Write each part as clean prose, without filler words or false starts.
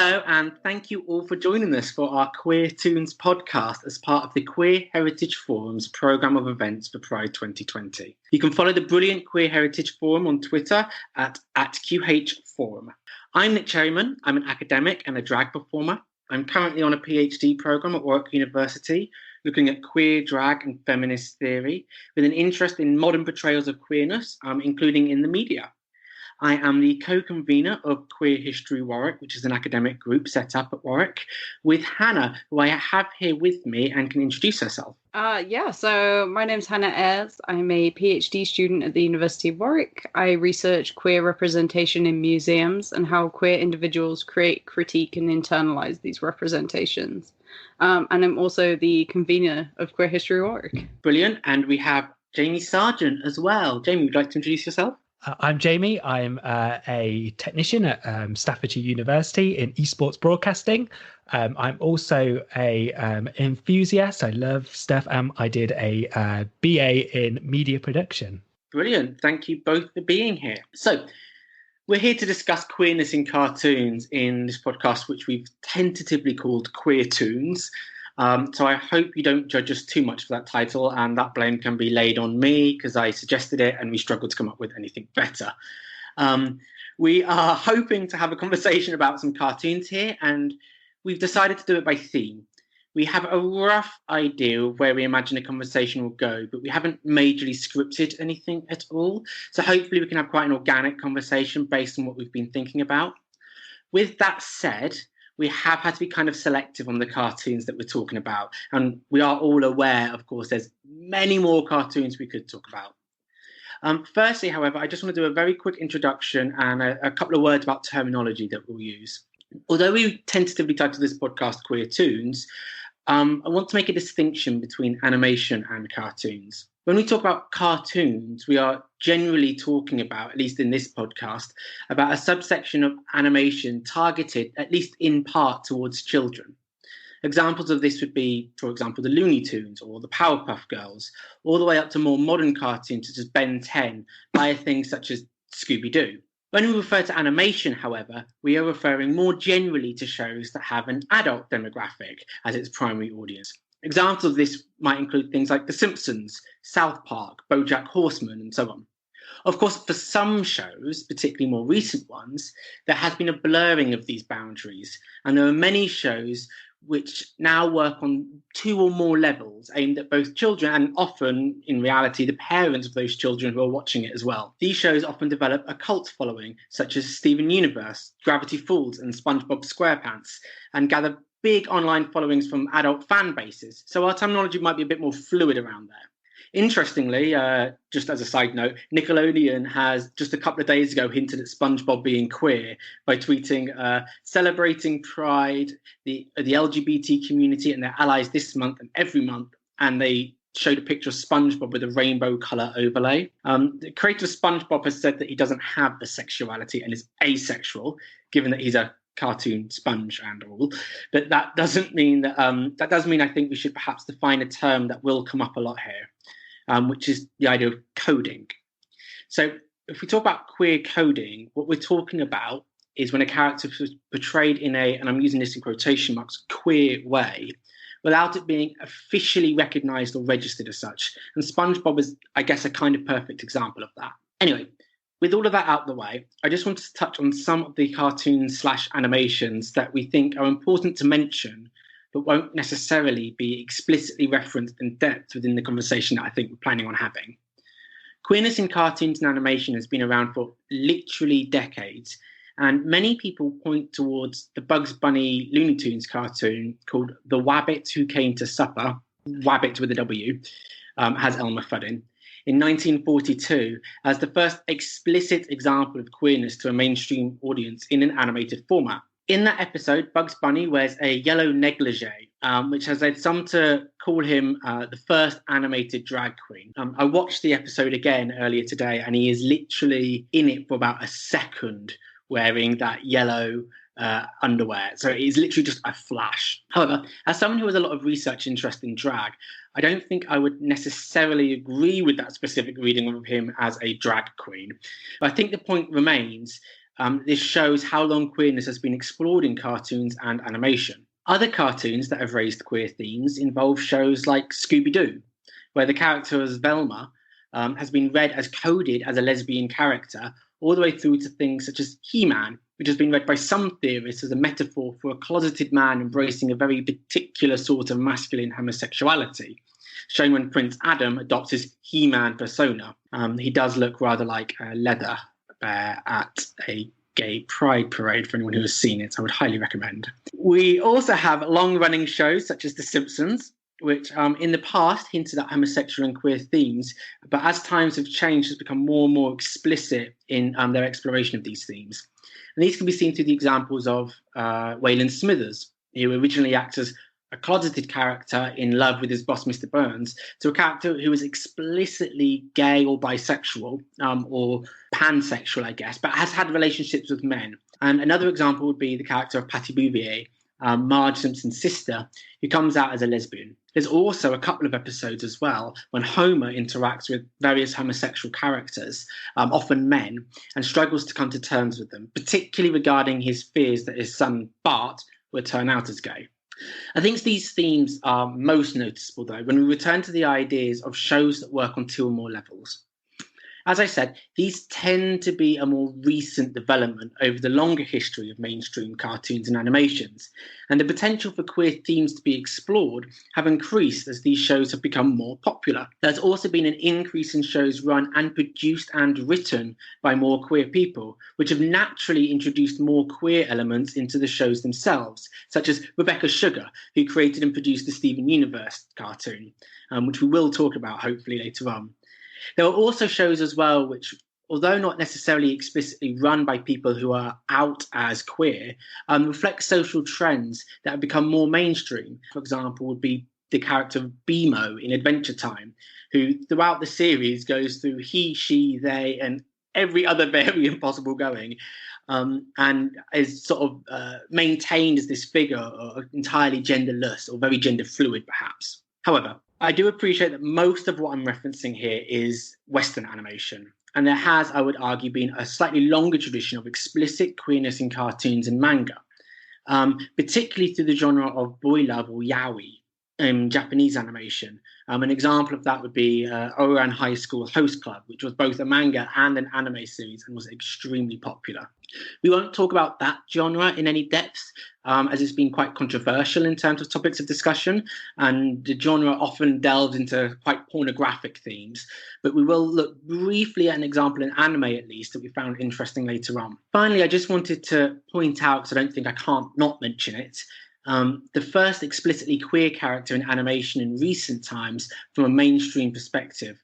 Hello, and thank you all for joining us for our Queertoons podcast as part of the Queer Heritage Forum's programme of events for Pride 2020. You can follow the brilliant Queer Heritage Forum on Twitter at QHForum. I'm Nick Cherryman. I'm an academic and a drag performer. I'm currently on a PhD programme at Warwick University, looking at queer drag and feminist theory, with an interest in modern portrayals of queerness, including in the media. I am the co-convener of Queer History Warwick, which is an academic group set up at Warwick, with Hannah, who I have here with me and can introduce herself. So my name's Hannah Ayres. I'm a PhD student at the University of Warwick. I research queer representation in museums and how queer individuals create, critique, and internalise these representations. And I'm also the convener of Queer History Warwick. Brilliant. And we have Jaime Sargent as well. Jaime, would you like to introduce yourself? I'm Jaime. I'm a technician at Staffordshire University in esports broadcasting. I'm also a enthusiast. I love stuff. I did a BA in media production. Brilliant. Thank you both for being here. So we're here to discuss queerness in cartoons in this podcast, which we've tentatively called Queertoons. So I hope you don't judge us too much for that title, and that blame can be laid on me because I suggested it and we struggled to come up with anything better. We are hoping to have a conversation about some cartoons here, and we've decided to do it by theme. We have a rough idea of where we imagine a conversation will go, but we haven't majorly scripted anything at all. So hopefully we can have quite an organic conversation based on what we've been thinking about. With that said, we have had to be kind of selective on the cartoons that we're talking about. And we are all aware, of course, there's many more cartoons we could talk about. Firstly, however, I just want to do a very quick introduction and a couple of words about terminology that we'll use. Although we tentatively titled this podcast Queertoons, I want to make a distinction between animation and cartoons. When we talk about cartoons, we are generally talking about, at least in this podcast, about a subsection of animation targeted, at least in part, towards children. Examples of this would be, for example, the Looney Tunes or the Powerpuff Girls, all the way up to more modern cartoons such as Ben 10, via things such as Scooby-Doo. When we refer to animation, however, we are referring more generally to shows that have an adult demographic as its primary audience. Examples of this might include things like The Simpsons, South Park, Bojack Horseman, and so on. Of course, for some shows, particularly more recent ones, there has been a blurring of these boundaries, and there are many shows which now work on two or more levels aimed at both children and often, in reality, the parents of those children who are watching it as well. These shows often develop a cult following, such as Steven Universe, Gravity Falls, and SpongeBob SquarePants, and gather big online followings from adult fan bases. So our terminology might be a bit more fluid around there. Interestingly, just as a side note, Nickelodeon has just a couple of days ago hinted at SpongeBob being queer by tweeting, celebrating Pride, the LGBT community and their allies this month and every month. And they showed a picture of SpongeBob with a rainbow colour overlay. The creator of SpongeBob has said that he doesn't have the sexuality and is asexual, given that he's a cartoon sponge and all, but that doesn't mean that that does mean I think we should perhaps define a term that will come up a lot here, which is the idea of coding. So if we talk about queer coding, what we're talking about is when a character is portrayed in a, and I'm using this in quotation marks, queer way, without it being officially recognised or registered as such. And SpongeBob is, I guess, a kind of perfect example of that. Anyway, with all of that out of the way, I just wanted to touch on some of the cartoons/animations that we think are important to mention, but won't necessarily be explicitly referenced in depth within the conversation that I think we're planning on having. Queerness in cartoons and animation has been around for literally decades, and many people point towards the Bugs Bunny Looney Tunes cartoon called The Wabbit Who Came to Supper, Wabbit with a W, has Elmer Fudd in 1942 as the first explicit example of queerness to a mainstream audience in an animated format. In that episode, Bugs Bunny wears a yellow negligee, which has led some to call him the first animated drag queen. I watched the episode again earlier today, and he is literally in it for about a second wearing that yellow underwear. So it is literally just a flash. However, as someone who has a lot of research interest in drag, I don't think I would necessarily agree with that specific reading of him as a drag queen. But I think the point remains this shows how long queerness has been explored in cartoons and animation. Other cartoons that have raised queer themes involve shows like Scooby-Doo, where the character as Velma has been read as coded as a lesbian character, all the way through to things such as He-Man, which has been read by some theorists as a metaphor for a closeted man embracing a very particular sort of masculine homosexuality, showing when Prince Adam adopts his He-Man persona. He does look rather like a leather bear at a gay pride parade for anyone who has seen it. So I would highly recommend. We also have long-running shows such as The Simpsons, which in the past hinted at homosexual and queer themes, but as times have changed, has become more and more explicit in their exploration of these themes. And these can be seen through the examples of Waylon Smithers, who originally acts as a closeted character in love with his boss, Mr. Burns, to a character who is explicitly gay or bisexual, or pansexual, I guess, but has had relationships with men. And another example would be the character of Patty Bouvier, Marge Simpson's sister, who comes out as a lesbian. There's also a couple of episodes as well when Homer interacts with various homosexual characters, often men, and struggles to come to terms with them, particularly regarding his fears that his son Bart will turn out as gay. I think these themes are most noticeable, though, when we return to the ideas of shows that work on two or more levels. As I said, these tend to be a more recent development over the longer history of mainstream cartoons and animations, and the potential for queer themes to be explored have increased as these shows have become more popular. There's also been an increase in shows run and produced and written by more queer people, which have naturally introduced more queer elements into the shows themselves, such as Rebecca Sugar, who created and produced the Steven Universe cartoon, which we will talk about hopefully later on. There are also shows as well which, although not necessarily explicitly run by people who are out as queer, reflect social trends that have become more mainstream. For example, would be the character of Bimo in Adventure Time, who throughout the series goes through he, she, they, and every other variant possible going, and is sort of maintained as this figure entirely genderless or very gender fluid, perhaps. However, I do appreciate that most of what I'm referencing here is Western animation, and there has, I would argue, been a slightly longer tradition of explicit queerness in cartoons and manga, particularly through the genre of boy love or yaoi in Japanese animation. An example of that would be Ouran High School Host Club, which was both a manga and an anime series and was extremely popular. We won't talk about that genre in any depth, as it's been quite controversial in terms of topics of discussion, and the genre often delves into quite pornographic themes. But we will look briefly at an example in anime, at least, that we found interesting later on. Finally, I just wanted to point out, because I don't think I can't not mention it, the first explicitly queer character in animation in recent times from a mainstream perspective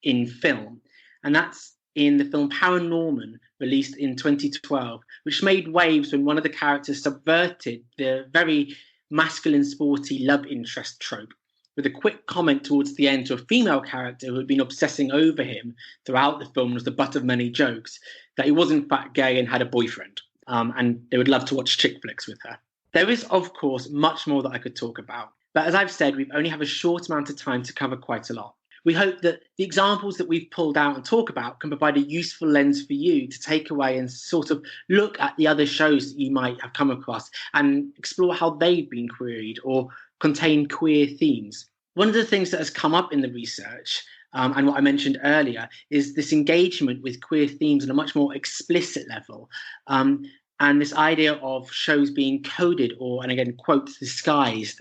in film. And that's in the film Paranorman, released in 2012, which made waves when one of the characters subverted the very masculine, sporty love interest trope with a quick comment towards the end to a female character who had been obsessing over him throughout the film and was the butt of many jokes, that he was in fact gay and had a boyfriend, and they would love to watch chick flicks with her. There is, of course, much more that I could talk about, but as I've said, we only have a short amount of time to cover quite a lot. We hope that the examples that we've pulled out and talk about can provide a useful lens for you to take away and sort of look at the other shows that you might have come across and explore how they've been queried or contain queer themes. One of the things that has come up in the research, and what I mentioned earlier, is this engagement with queer themes on a much more explicit level. And this idea of shows being coded or, and again, quotes, disguised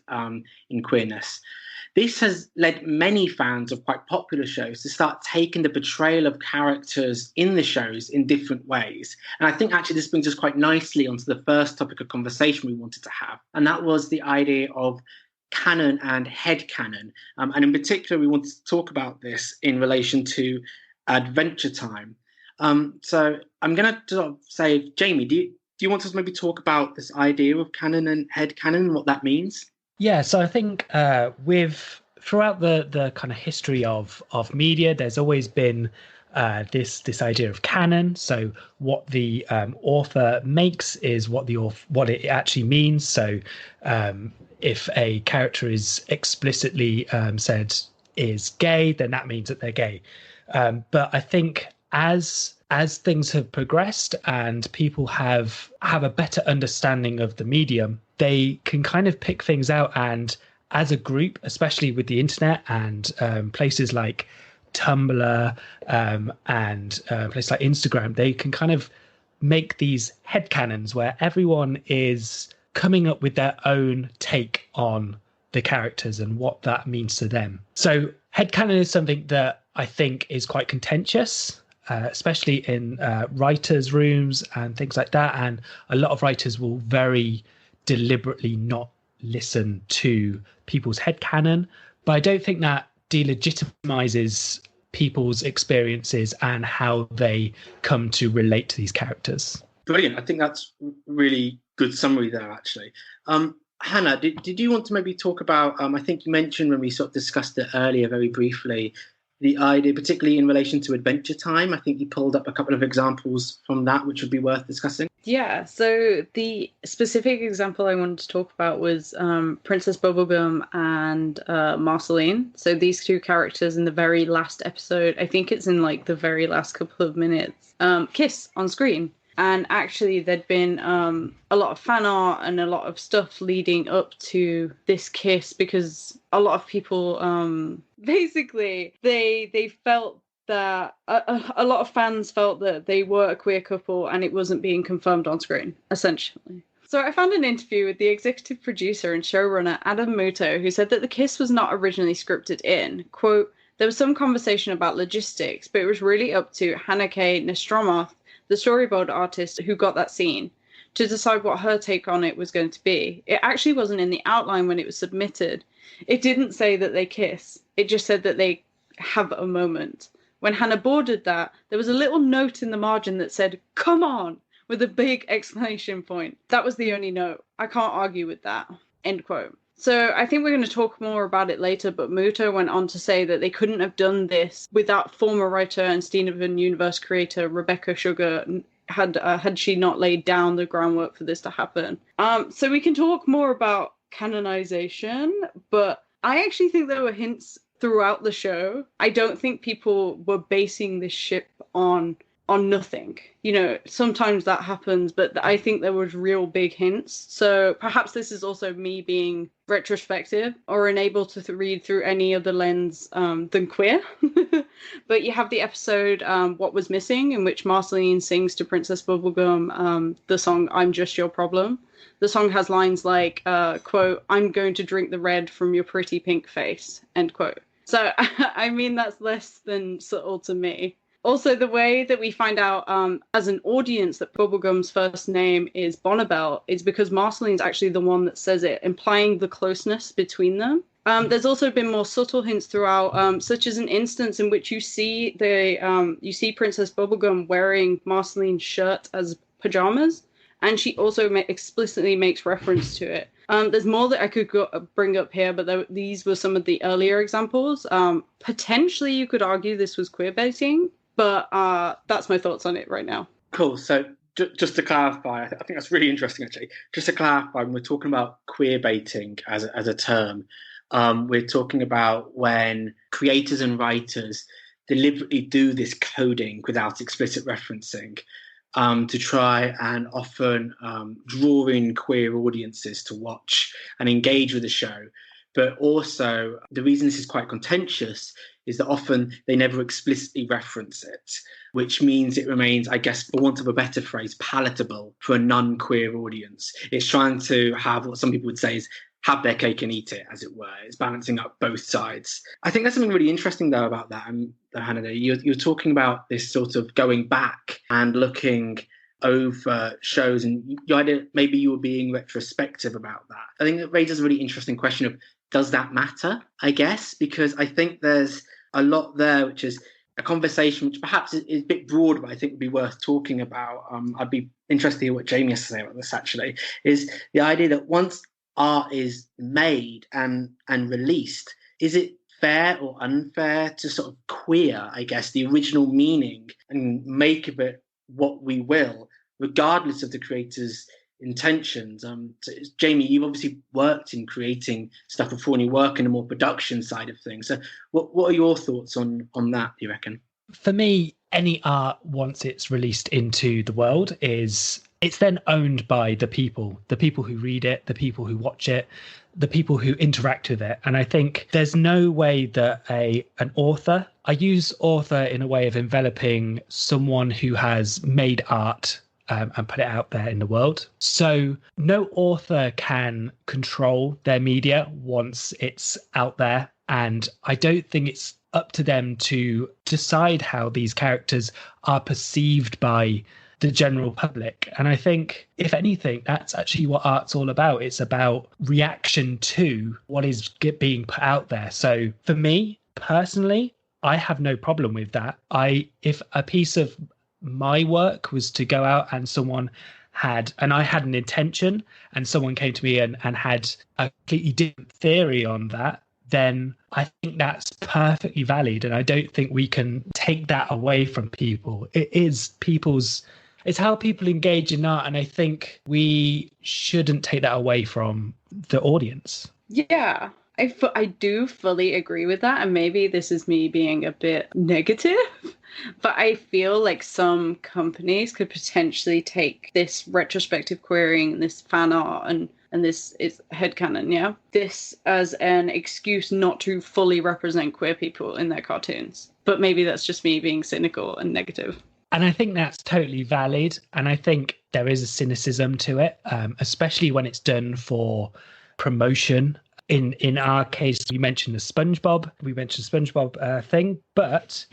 in queerness. This has led many fans of quite popular shows to start taking the portrayal of characters in the shows in different ways. And I think actually this brings us quite nicely onto the first topic of conversation we wanted to have. And that was the idea of canon and headcanon. And in particular, we wanted to talk about this in relation to Adventure Time. So I'm going to sort of say, Jamie, do you want to maybe talk about this idea of canon and headcanon and what that means? Yeah, so I think throughout the kind of history of media, there's always been this idea of canon. So what the author makes is what it actually means. So if a character is explicitly said is gay, then that means that they're gay. But I think as as things have progressed and people have a better understanding of the medium, they can kind of pick things out, and as a group, especially with the internet and places like Tumblr and places like Instagram, they can kind of make these headcanons where everyone is coming up with their own take on the characters and what that means to them. So headcanon is something that I think is quite contentious, especially in writers' rooms and things like that. And a lot of writers will very deliberately not listen to people's headcanon. But I don't think that delegitimizes people's experiences and how they come to relate to these characters. Brilliant. I think that's really good summary there, actually. Hannah, did you want to maybe talk about, I think you mentioned when we sort of discussed it earlier very briefly, the idea, particularly in relation to Adventure Time. I think you pulled up a couple of examples from that, which would be worth discussing. Yeah, so the specific example I wanted to talk about was Princess Bubblegum and Marceline. So these two characters in the very last episode, I think it's in like the very last couple of minutes, kiss on screen. And actually, there'd been a lot of fan art and a lot of stuff leading up to this kiss, because a lot of people, basically, they felt that a lot of fans felt that they were a queer couple and it wasn't being confirmed on screen, essentially. So I found an interview with the executive producer and showrunner Adam Muto, who said that the kiss was not originally scripted in. Quote, there was some conversation about logistics, but it was really up to Hannah K. Nestromoth, the storyboard artist who got that scene, to decide what her take on it was going to be. It actually wasn't in the outline when it was submitted. It didn't say that they kiss. It just said that they have a moment. When Hannah boarded that, there was a little note in the margin that said, "Come on," with a big exclamation point. That was the only note. I can't argue with that. End quote. So I think we're going to talk more about it later, but Muto went on to say that they couldn't have done this without former writer and Steven Universe creator Rebecca Sugar had she not laid down the groundwork for this to happen. So we can talk more about canonization, but I actually think there were hints throughout the show. I don't think people were basing this ship on nothing. You know, sometimes that happens, but I think there was real big hints. So perhaps this is also me being retrospective or unable to read through any other lens than queer. But you have the episode What Was Missing, in which Marceline sings to Princess Bubblegum the song I'm Just Your Problem. The song has lines like, quote, "I'm going to drink the red from your pretty pink face," end quote. So, I mean, that's less than subtle to me. Also, the way that we find out as an audience that Bubblegum's first name is Bonnabelle is because Marceline's actually the one that says it, implying the closeness between them. There's also been more subtle hints throughout, such as an instance in which you see Princess Bubblegum wearing Marceline's shirt as pajamas, and she also explicitly makes reference to it. There's more that I could bring up here, but these were some of the earlier examples. Potentially, you could argue this was queer baiting, but that's my thoughts on it right now. Cool. So just to clarify, I think that's really interesting, actually. Just to clarify, when we're talking about queer baiting as a term, we're talking about when creators and writers deliberately do this coding without explicit referencing, to try and often draw in queer audiences to watch and engage with the show. But also, the reason this is quite contentious is that often they never explicitly reference it, which means it remains, I guess, for want of a better phrase, palatable for a non-queer audience. It's trying to have what some people would say is have their cake and eat it, as it were. It's balancing up both sides. I think there's something really interesting, though, about that, Hannah. You're talking about this sort of going back and looking over shows, and maybe you were being retrospective about that. I think it raises a really interesting question of, does that matter, I guess? Because I think there's a lot there, which is a conversation which perhaps is a bit broad, but I think would be worth talking about. I'd be interested to hear what Jaime has to say about this, actually, is the idea that once art is made and released, is it fair or unfair to sort of queer, I guess, the original meaning and make of it what we will, regardless of the creator's intentions? So Jaime, you've obviously worked in creating stuff before, and you work in a more production side of things. So what are your thoughts on that, do you reckon? For me, any art, once it's released into the world, it's then owned by the people who read it, the people who watch it, the people who interact with it. And I think there's no way that an author, I use author in a way of enveloping someone who has made art and put it out there in the world. So no author can control their media once it's out there. And I don't think it's up to them to decide how these characters are perceived by the general public. And I think, if anything, that's actually what art's all about. It's about reaction to what is being put out there. So for me personally, I have no problem with that. If a piece of my work was to go out and I had an intention and someone came to me and had a completely different theory on that, then I think that's perfectly valid. And I don't think we can take that away from people. It's how people engage in art. And I think we shouldn't take that away from the audience. Yeah, I do fully agree with that. And maybe this is me being a bit negative, but I feel like some companies could potentially take this retrospective querying, this fan art, and this is headcanon, yeah? This as an excuse not to fully represent queer people in their cartoons. But maybe that's just me being cynical and negative. And I think that's totally valid. And I think there is a cynicism to it, especially when it's done for promotion. In our case, we mentioned the SpongeBob thing, but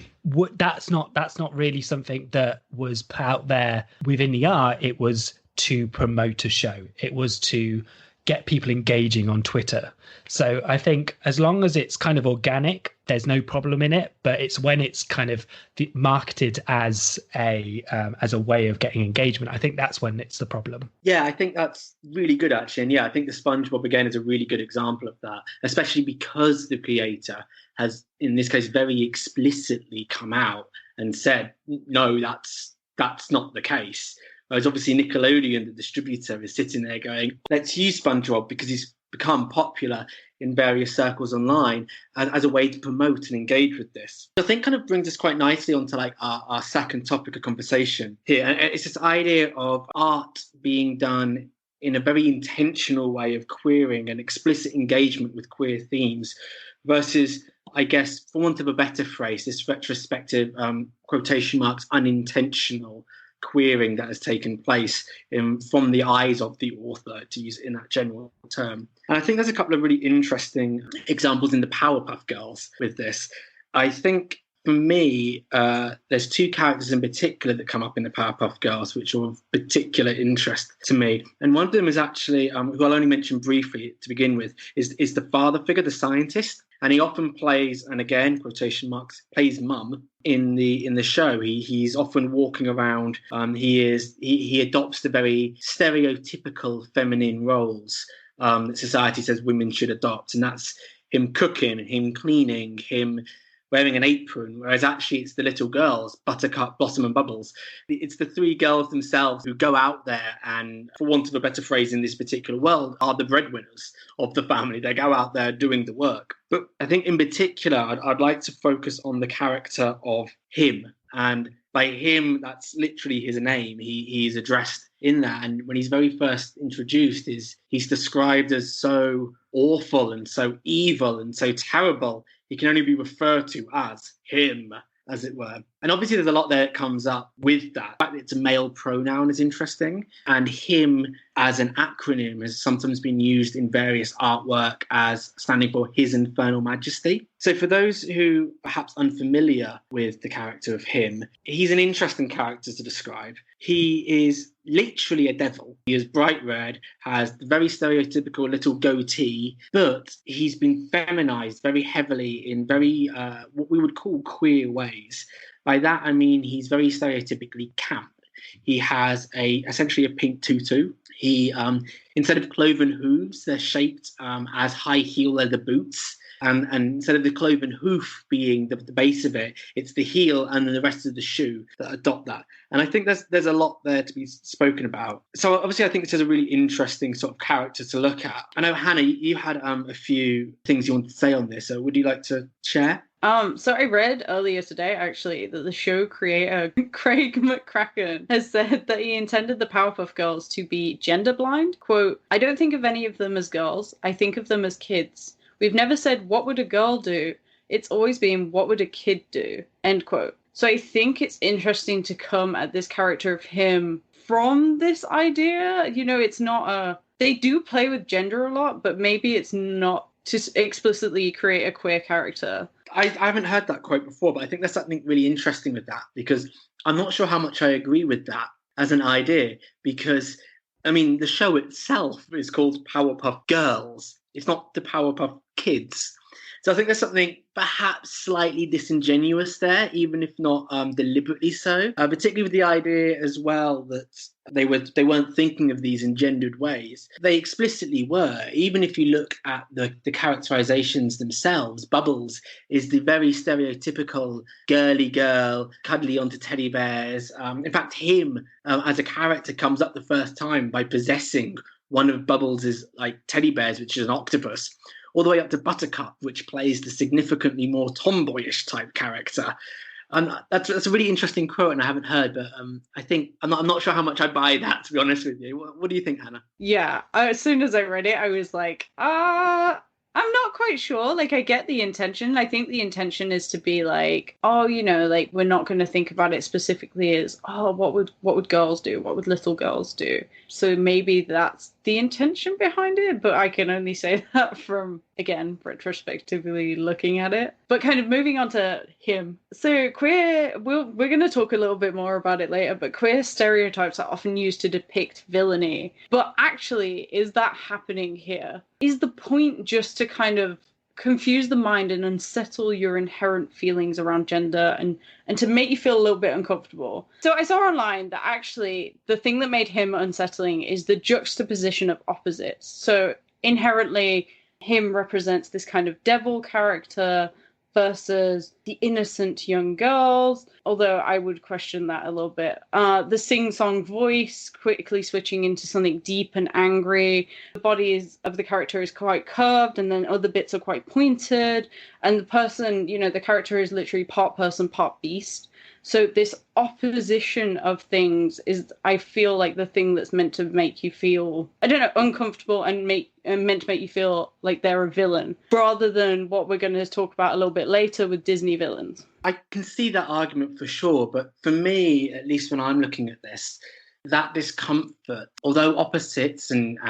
that's not really something that was put out there within the art. It was to promote a show. It was to get people engaging on Twitter. So I think as long as it's kind of organic, there's no problem in it. But it's when it's kind of marketed as a way of getting engagement, I think that's when it's the problem. Yeah, I think that's really good, actually. And yeah, I think the SpongeBob, again, is a really good example of that, especially because the creator has, in this case, very explicitly come out and said, no, that's not the case. Whereas obviously Nickelodeon, the distributor, is sitting there going, let's use SpongeBob because he's become popular in various circles online as a way to promote and engage with this. I think kind of brings us quite nicely onto like our second topic of conversation here. And it's this idea of art being done in a very intentional way of queering and explicit engagement with queer themes versus, I guess, for want of a better phrase, this retrospective, quotation marks, unintentional queering that has taken place from the eyes of the author, to use it in that general term. And I think there's a couple of really interesting examples in the Powerpuff Girls with this. I think for me, there's two characters in particular that come up in the Powerpuff Girls, which are of particular interest to me. And one of them is actually, who I'll only mention briefly to begin with, is the father figure, the scientist. And he often plays, and again, quotation marks, plays mum in the show. He's often walking around. He adopts the very stereotypical feminine roles that society says women should adopt, and that's him cooking, him cleaning, him wearing an apron, whereas actually it's the little girls, Buttercup, Blossom and Bubbles. It's the three girls themselves who go out there and, for want of a better phrase in this particular world, are the breadwinners of the family. They go out there doing the work. But I think in particular, I'd like to focus on the character of him. And by him, that's literally his name. He's addressed in that. And when he's very first introduced, he's described as so awful and so evil and so terrible. He can only be referred to as him, as it were. And obviously there's a lot there that comes up with that. The fact that it's a male pronoun is interesting. And him as an acronym has sometimes been used in various artwork as standing for His Infernal Majesty. So for those who are perhaps unfamiliar with the character of him, he's an interesting character to describe. He is literally a devil. He is bright red, has the very stereotypical little goatee, but he's been feminized very heavily in very what we would call queer ways. By that, I mean he's very stereotypically camp. He has essentially a pink tutu. He, instead of cloven hooves, they're shaped as high heel leather boots. And instead of the cloven hoof being the base of it, it's the heel and then the rest of the shoe that adopt that. And I think there's a lot there to be spoken about. So obviously I think this is a really interesting sort of character to look at. I know, Hannah, you had a few things you wanted to say on this. So would you like to share? So I read earlier today, actually, that the show creator, Craig McCracken, has said that he intended the Powerpuff Girls to be gender blind. Quote, "I don't think of any of them as girls. I think of them as kids. We've never said, what would a girl do? It's always been, what would a kid do?" End quote. So I think it's interesting to come at this character of him from this idea. You know, it's not they do play with gender a lot, but maybe it's not to explicitly create a queer character. I haven't heard that quote before, but I think there's something really interesting with that, because I'm not sure how much I agree with that as an idea, because, I mean, the show itself is called Powerpuff Girls. It's not the Powerpuff Kids. So I think there's something perhaps slightly disingenuous there, even if not deliberately so, particularly with the idea as well that they weren't thinking of these in gendered ways. They explicitly were. Even if you look at the characterizations themselves, Bubbles is the very stereotypical girly girl, cuddly onto teddy bears. In fact, him as a character comes up the first time by possessing one of Bubbles' like teddy bears, which is an octopus, all the way up to Buttercup, which plays the significantly more tomboyish type character. And that's a really interesting quote, and I haven't heard, but I think I'm not sure how much I buy that, to be honest with you. What do you think, Hannah? Yeah, as soon as I read it, I was like, I'm not quite sure. Like, I get the intention. I think the intention is to be like, oh, you know, like, we're not going to think about it specifically as, oh, what would girls do? What would little girls do? So maybe that's the intention behind it, but I can only say that from, again, retrospectively looking at it. But kind of moving on to him. So we're going to talk a little bit more about it later, but queer stereotypes are often used to depict villainy. But actually, is that happening here? Is the point just to kind of confuse the mind and unsettle your inherent feelings around gender and to make you feel a little bit uncomfortable? So I saw online that actually the thing that made him unsettling is the juxtaposition of opposites. So inherently, him represents this kind of devil character versus the innocent young girls, although I would question that a little bit. The sing-song voice quickly switching into something deep and angry. The body of the character is quite curved, and then other bits are quite pointed. And the person, you know, the character is literally part person, part beast. So this opposition of things is, I feel like, the thing that's meant to make you feel, I don't know, uncomfortable and meant to make you feel like they're a villain, rather than what we're going to talk about a little bit later with Disney villains. I can see that argument for sure, but for me, at least when I'm looking at this, that discomfort, although opposites and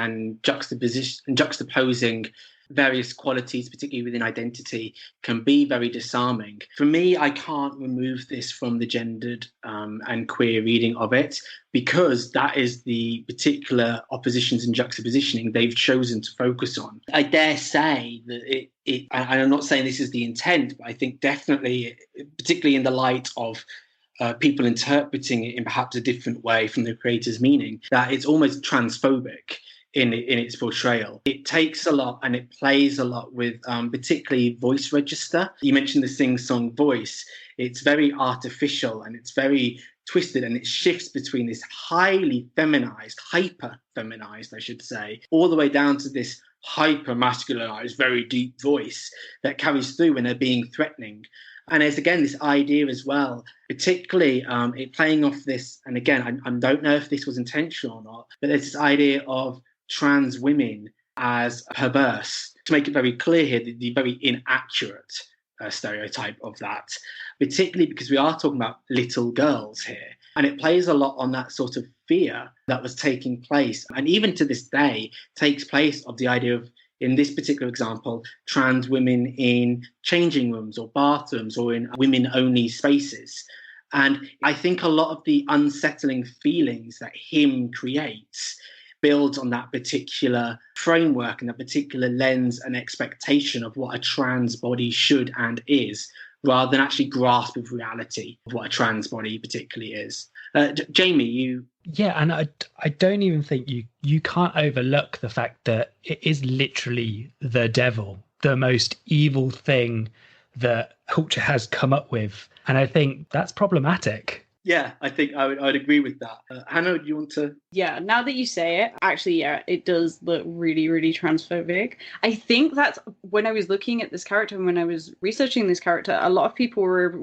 juxtaposing various qualities, particularly within identity, can be very disarming. For me, I can't remove this from the gendered and queer reading of it, because that is the particular oppositions and juxtapositioning they've chosen to focus on. I dare say that and I'm not saying this is the intent, but I think definitely, particularly in the light of people interpreting it in perhaps a different way from the creator's meaning, that it's almost transphobic in its portrayal. It takes a lot and it plays a lot with particularly voice register. You mentioned the sing-song voice. It's very artificial and it's very twisted, and it shifts between this highly feminized, hyper-feminized, I should say, all the way down to this hyper-masculinized, very deep voice that carries through when they're being threatening. And there's, again, this idea as well, particularly it playing off this, and again, I don't know if this was intentional or not, but there's this idea of trans women as perverse. To make it very clear here, the very inaccurate stereotype of that, particularly because we are talking about little girls here. And it plays a lot on that sort of fear that was taking place, and even to this day takes place, of the idea of, in this particular example, trans women in changing rooms or bathrooms or in women-only spaces. And I think a lot of the unsettling feelings that him creates builds on that particular framework and that particular lens and expectation of what a trans body should and is, rather than actually grasp with reality of what a trans body particularly is. Jaime, you... Yeah, and I don't even think you can't overlook the fact that it is literally the devil the most evil thing that culture has come up with. And I think that's problematic. Yeah, I think I'd agree with that. Hannah, do you want to? Yeah, now that you say it, actually, yeah, it does look really, really transphobic. I think that's when I was looking at this character and when I was researching this character, a lot of people were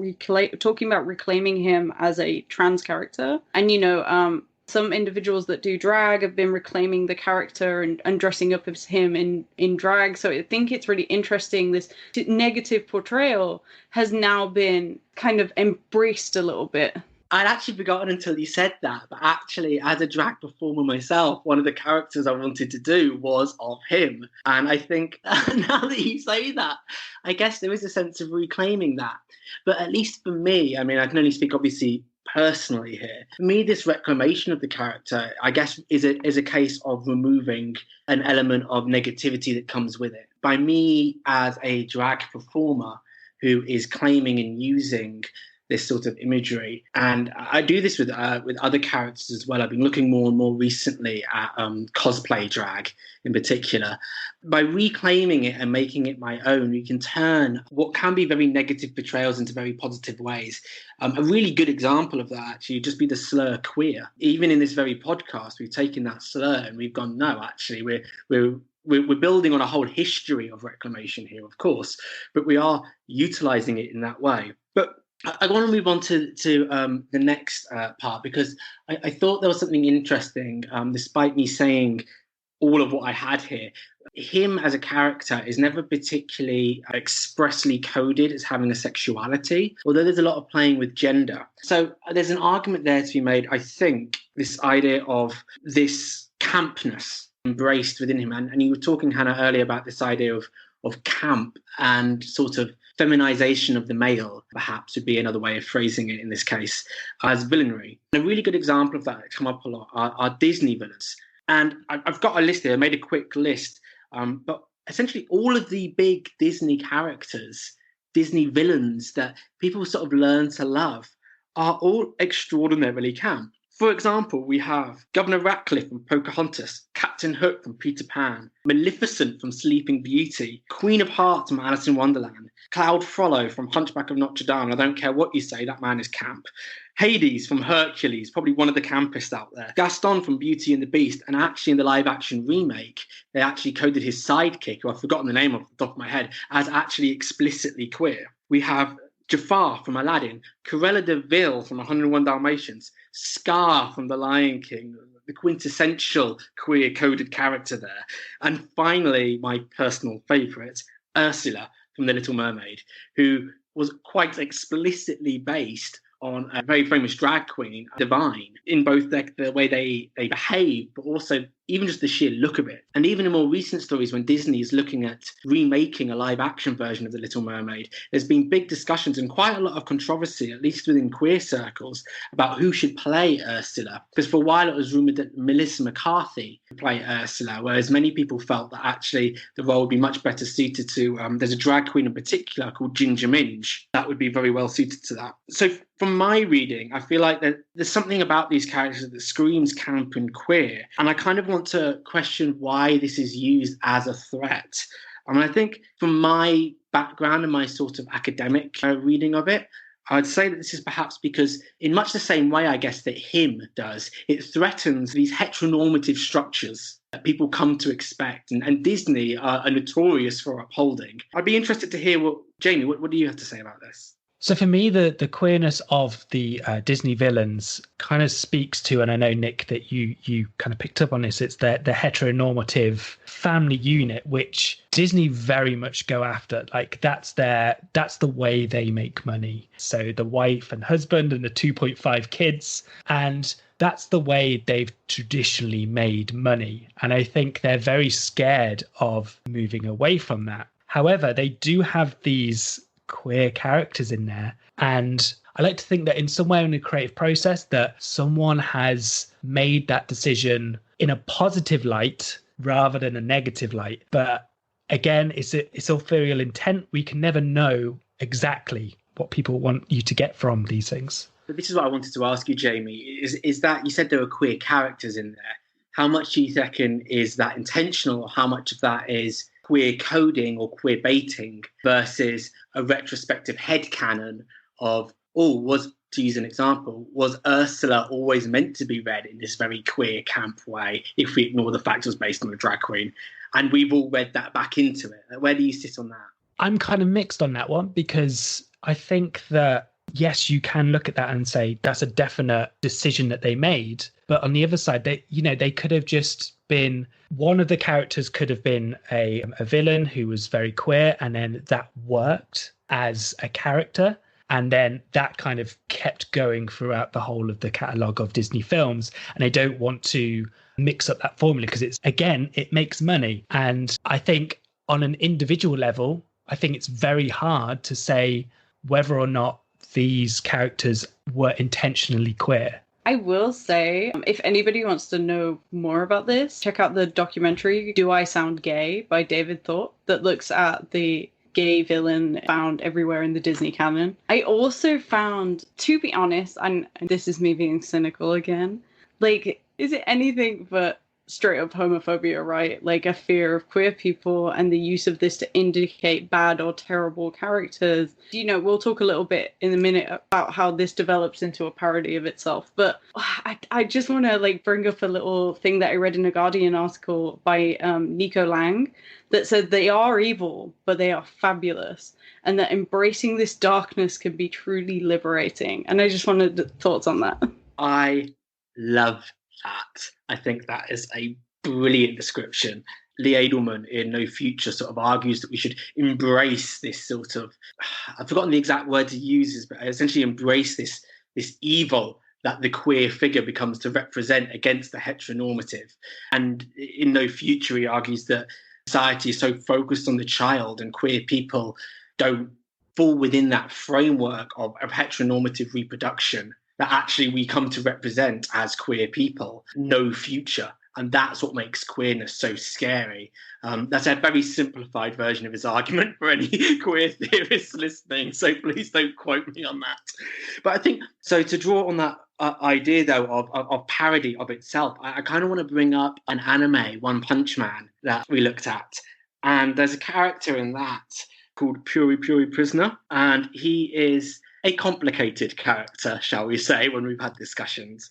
talking about reclaiming him as a trans character. And, some individuals that do drag have been reclaiming the character and dressing up as him in drag. So I think it's really interesting. This negative portrayal has now been kind of embraced a little bit. I'd actually forgotten until you said that, but actually, as a drag performer myself, one of the characters I wanted to do was of him. And I think now that you say that, I guess there is a sense of reclaiming that. But at least for me, I mean, I can only speak obviously personally here. For me, this reclamation of the character, I guess, is a case of removing an element of negativity that comes with it. By me, as a drag performer who is claiming and using this sort of imagery, and I do this with other characters as well. I've been looking more and more recently at cosplay drag in particular. By reclaiming it and making it my own, you can turn what can be very negative portrayals into very positive ways. A really good example of that actually would just be the slur queer. Even in this very podcast, we've taken that slur and we've gone, no, actually, we're building on a whole history of reclamation here, of course, but we are utilising it in that way. But I want to move on to the next part, because I thought there was something interesting, despite me saying all of what I had here. Him as a character is never particularly expressly coded as having a sexuality, although there's a lot of playing with gender. So there's an argument there to be made, I think, this idea of this campness embraced within him. And you were talking, Hannah, earlier about this idea of camp and sort of feminization of the male, perhaps would be another way of phrasing it in this case, as villainy. And a really good example of that come up a lot are Disney villains. And I've got a list here. I made a quick list. But essentially all of the big Disney characters, Disney villains that people sort of learn to love, are all extraordinarily camp. For example, we have Governor Ratcliffe from Pocahontas, Captain Hook from Peter Pan, Maleficent from Sleeping Beauty, Queen of Hearts from Alice in Wonderland, Cloud Frollo from Hunchback of Notre Dame. I don't care what you say, that man is camp. Hades from Hercules, probably one of the campest out there. Gaston from Beauty and the Beast, and actually in the live-action remake, they actually coded his sidekick, who I've forgotten the name off the top of my head, as actually explicitly queer. We have Jafar from Aladdin, Cruella de Vil from 101 Dalmatians, Scar from The Lion King, the quintessential queer-coded character there. And finally, my personal favourite, Ursula from The Little Mermaid, who was quite explicitly based on a very famous drag queen, Divine, in both the way they behave, but also even just the sheer look of it. And even in more recent stories, when Disney is looking at remaking a live-action version of The Little Mermaid, there's been big discussions and quite a lot of controversy, at least within queer circles, about who should play Ursula. Because for a while it was rumoured that Melissa McCarthy would play Ursula, whereas many people felt that actually the role would be much better suited to, there's a drag queen in particular called Ginger Minge, that would be very well suited to that. So from my reading, I feel like that there's something about these characters that screams camp and queer, and I kind of want to question why this is used as a threat. I mean, I think from my background and my sort of academic reading of it, I'd say that this is perhaps because, in much the same way, I guess, that him does, it threatens these heteronormative structures that people come to expect, and Disney are notorious for upholding. I'd be interested to hear Jaime, what do you have to say about this? So for me, the queerness of the Disney villains kind of speaks to, and I know, Nick, that you kind of picked up on this, it's the heteronormative family unit, which Disney very much go after. Like that's the way they make money. So the wife and husband and the 2.5 kids, and that's the way they've traditionally made money. And I think they're very scared of moving away from that. However, they do have these queer characters in there, and I like to think that in some way in the creative process that someone has made that decision in a positive light rather than a negative light. But again, it's authorial intent. We can never know exactly what people want you to get from these things. But this is what I wanted to ask you, Jaime, is that you said there were queer characters in there. How much do you reckon is that intentional, or how much of that is queer coding or queer baiting versus a retrospective headcanon of, to use an example, was Ursula always meant to be read in this very queer camp way if we ignore the fact it was based on a drag queen? And we've all read that back into it. Where do you sit on that? I'm kind of mixed on that one, because I think that, yes, you can look at that and say that's a definite decision that they made. But on the other side, they could have just been, one of the characters could have been a villain who was very queer, and then that worked as a character. And then that kind of kept going throughout the whole of the catalogue of Disney films. And they don't want to mix up that formula because it makes money. And I think on an individual level, I think it's very hard to say whether or not these characters were intentionally queer. I will say, if anybody wants to know more about this, check out the documentary Do I Sound Gay by David Thorpe that looks at the gay villain found everywhere in the Disney canon. I also found, to be honest, and this is me being cynical again, like, is it anything but straight up homophobia, right? Like a fear of queer people and the use of this to indicate bad or terrible characters. You know, we'll talk a little bit in a minute about how this develops into a parody of itself. But I just want to like bring up a little thing that I read in a Guardian article by Nico Lang that said they are evil, but they are fabulous. And that embracing this darkness can be truly liberating. And I just wanted thoughts on that. I love that. I think that is a brilliant description. Lee Edelman in No Future sort of argues that we should embrace this sort of, I've forgotten the exact word he uses, but essentially embrace this evil that the queer figure becomes to represent against the heteronormative. And in No Future, he argues that society is so focused on the child and queer people don't fall within that framework of heteronormative reproduction that actually we come to represent as queer people, no future. And that's what makes queerness so scary. That's a very simplified version of his argument for any queer theorists listening, so please don't quote me on that. But I think, so to draw on that idea, though, of parody of itself, I kind of want to bring up an anime, One Punch Man, that we looked at. And there's a character in that called Puri Puri Prisoner, and he is a complicated character, shall we say, when we've had discussions.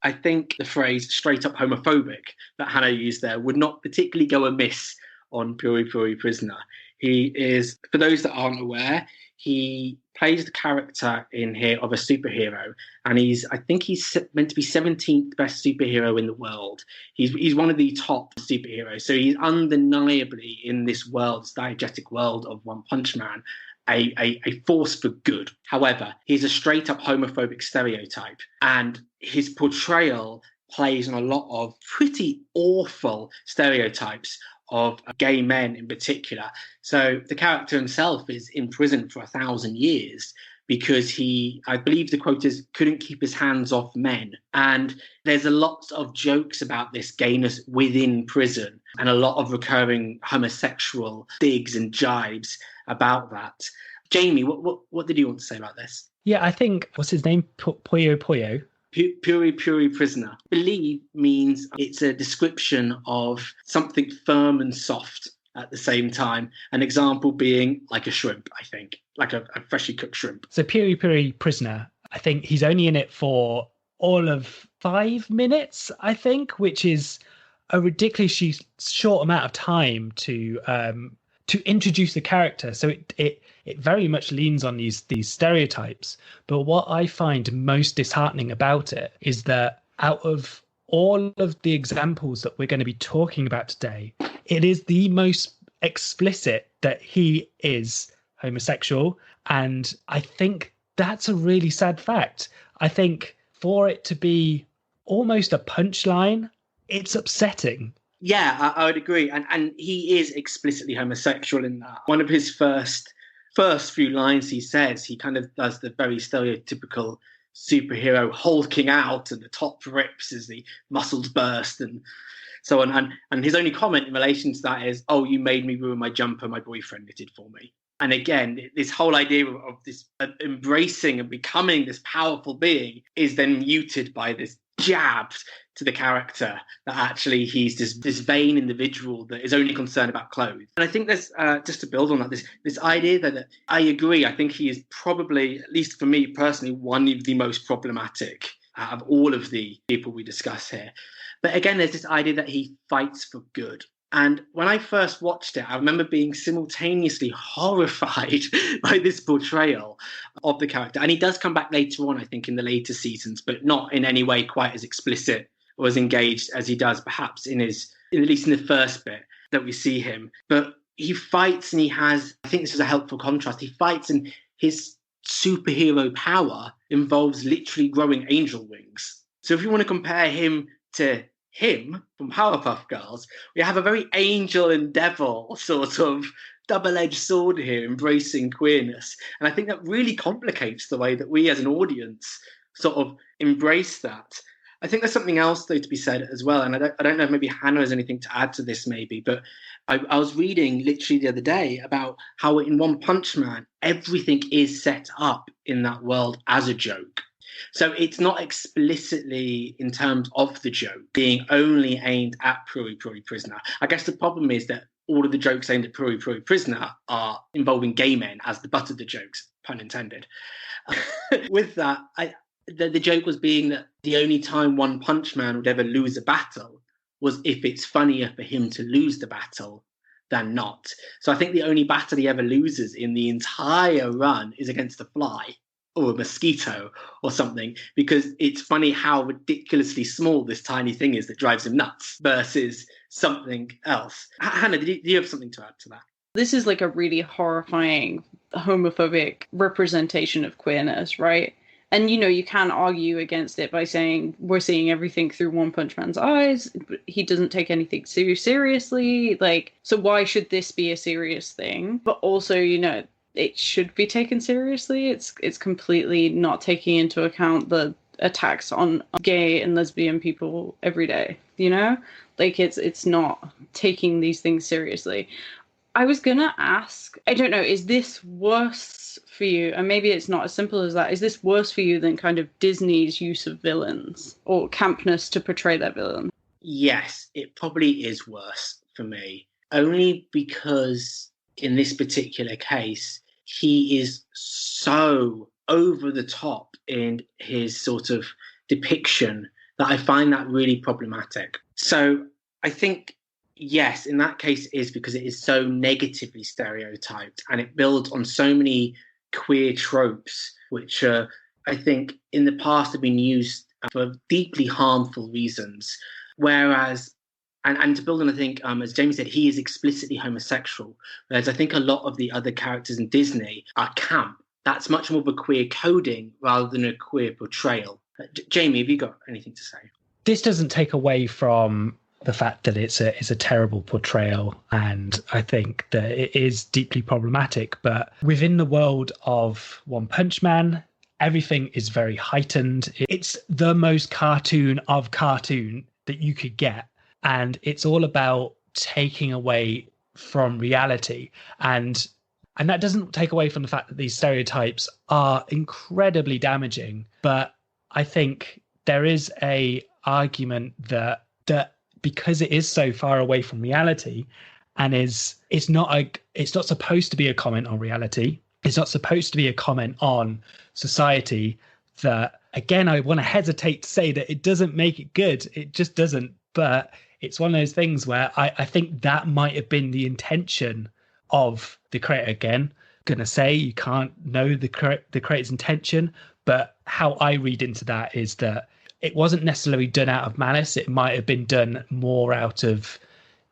I think the phrase straight up homophobic that Hannah used there would not particularly go amiss on Puri Puri Prisoner. He is, for those that aren't aware, he plays the character in here of a superhero, and I think he's meant to be 17th best superhero in the world. He's one of the top superheroes, so he's undeniably in this world, this diegetic world of One Punch Man, a force for good. However, he's a straight up homophobic stereotype, and his portrayal plays on a lot of pretty awful stereotypes of gay men in particular. So the character himself is in prison for 1,000 years because he, I believe the quote is, couldn't keep his hands off men. And there's a lot of jokes about this gayness within prison and a lot of recurring homosexual digs and jibes about that. Jamie, what did you want to say about this? Yeah, I think, what's his name? Puyo Puyo? Puri Puri Prisoner. I believe means it's a description of something firm and soft at the same time. An example being like a shrimp, I think, like a freshly cooked shrimp. So Puri Puri Prisoner, I think he's only in it for all of 5 minutes, I think, which is a ridiculously short amount of time to introduce the character. So it very much leans on these stereotypes. But what I find most disheartening about it is that out of all of the examples that we're going to be talking about today, it is the most explicit that he is homosexual. And I think that's a really sad fact. I think for it to be almost a punchline, it's upsetting. Yeah, I would agree. And he is explicitly homosexual in that. One of his first few lines he says, he kind of does the very stereotypical superhero hulking out and the top rips as the muscles burst and so on. And his only comment in relation to that is, "Oh, you made me ruin my jumper my boyfriend knitted for me." And again, this whole idea of this embracing and becoming this powerful being is then muted by this jab to the character that actually he's this vain individual that is only concerned about clothes. And I think there's, just to build on that, this idea that I agree, I think he is probably, at least for me personally, one of the most problematic out of all of the people we discuss here. But again, there's this idea that he fights for good. And when I first watched it, I remember being simultaneously horrified by this portrayal of the character. And he does come back later on, I think, in the later seasons, but not in any way quite as explicit or as engaged as he does, perhaps at least in the first bit that we see him. But he fights, and he has, I think this is a helpful contrast, he fights and his superhero power involves literally growing angel wings. So if you want to compare him to him from Powerpuff Girls, we have a very angel and devil sort of double-edged sword here, embracing queerness. And I think that really complicates the way that we as an audience sort of embrace that. I think there's something else, though, to be said as well. And I don't know if maybe Hannah has anything to add to this, maybe, but I was reading literally the other day about how in One Punch Man, everything is set up in that world as a joke. So it's not explicitly, in terms of the joke, being only aimed at Puri Puri Prisoner. I guess the problem is that all of the jokes aimed at Puri Puri Prisoner are involving gay men as the butt of the jokes, pun intended. With that, the joke was being that the only time One Punch Man would ever lose a battle was if it's funnier for him to lose the battle than not. So I think the only battle he ever loses in the entire run is against a fly or a mosquito or something, because it's funny how ridiculously small this tiny thing is that drives him nuts versus something else. Hannah, do you have something to add to that? This is like a really horrifying homophobic representation of queerness, right? And, you know, you can argue against it by saying we're seeing everything through One Punch Man's eyes. He doesn't take anything too seriously. Like, so why should this be a serious thing? But also, you know, it should be taken seriously. It's completely not taking into account the attacks on gay and lesbian people every day, you know? Like, it's not taking these things seriously. I was gonna ask, I don't know, is this worse for you? And maybe it's not as simple as that. Is this worse for you than kind of Disney's use of villains or campness to portray their villain? Yes, it probably is worse for me. Only because in this particular case, he is so over the top in his sort of depiction that I find that really problematic. So I think, yes, in that case it is because it is so negatively stereotyped and it builds on so many queer tropes, which I think in the past have been used for deeply harmful reasons. Whereas, and to build on, I think, as Jamie said, he is explicitly homosexual, whereas I think a lot of the other characters in Disney are camp. That's much more of a queer coding rather than a queer portrayal. Jamie, have you got anything to say? This doesn't take away from the fact that it's a terrible portrayal, and I think that it is deeply problematic. But within the world of One Punch Man, everything is very heightened. It's the most cartoon of cartoon that you could get. And it's all about taking away from reality. And that doesn't take away from the fact that these stereotypes are incredibly damaging. But I think there is a argument that because it is so far away from reality and it's not supposed to be a comment on reality. It's not supposed to be a comment on society, that, again, I want to hesitate to say that it doesn't make it good. It just doesn't. But it's one of those things where I think that might have been the intention of the creator. Again, gonna say you can't know the creator's intention, but how I read into that is that it wasn't necessarily done out of malice. It might have been done more out of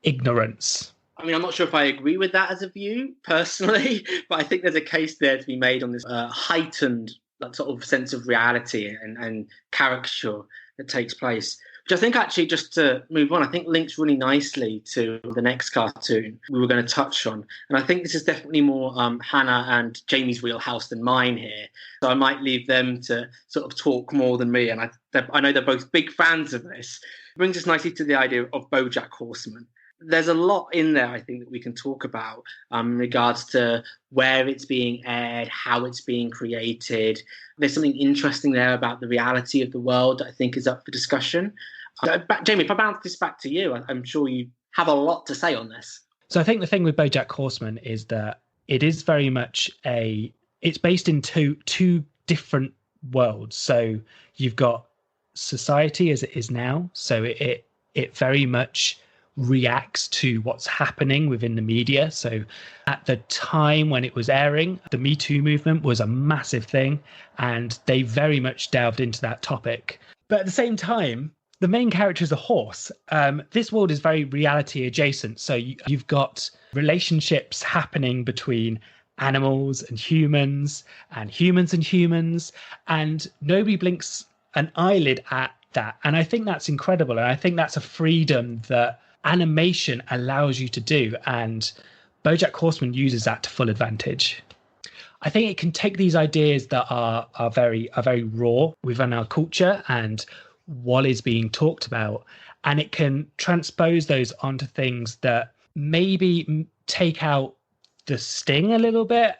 ignorance. I mean, I'm not sure if I agree with that as a view personally, but I think there's a case there to be made on this heightened sort of sense of reality and caricature that takes place. Which I think, actually, just to move on, I think links really nicely to the next cartoon we were going to touch on. And I think this is definitely more Hannah and Jamie's wheelhouse than mine here. So I might leave them to sort of talk more than me. And I know they're both big fans of this. It brings us nicely to the idea of Bojack Horseman. there's a lot in there, I think, that we can talk about in regards to where it's being aired, how it's being created. There's something interesting there about the reality of the world that I think is up for discussion. Jamie, if I bounce this back to you, I'm sure you have a lot to say on this. So I think the thing with Bojack Horseman is that it is very much it's based in two different worlds. So you've got society as it is now. So it very much reacts to what's happening within the media. So at the time when it was airing, the Me Too movement was a massive thing, and they very much delved into that topic. But at the same time, the main character is a horse. This world is very reality adjacent. So you've got relationships happening between animals and humans, and nobody blinks an eyelid at that. And I think that's incredible. And I think that's a freedom that animation allows you to do. And Bojack Horseman uses that to full advantage. I think it can take these ideas that are very raw within our culture and what is being talked about, and it can transpose those onto things that maybe take out the sting a little bit.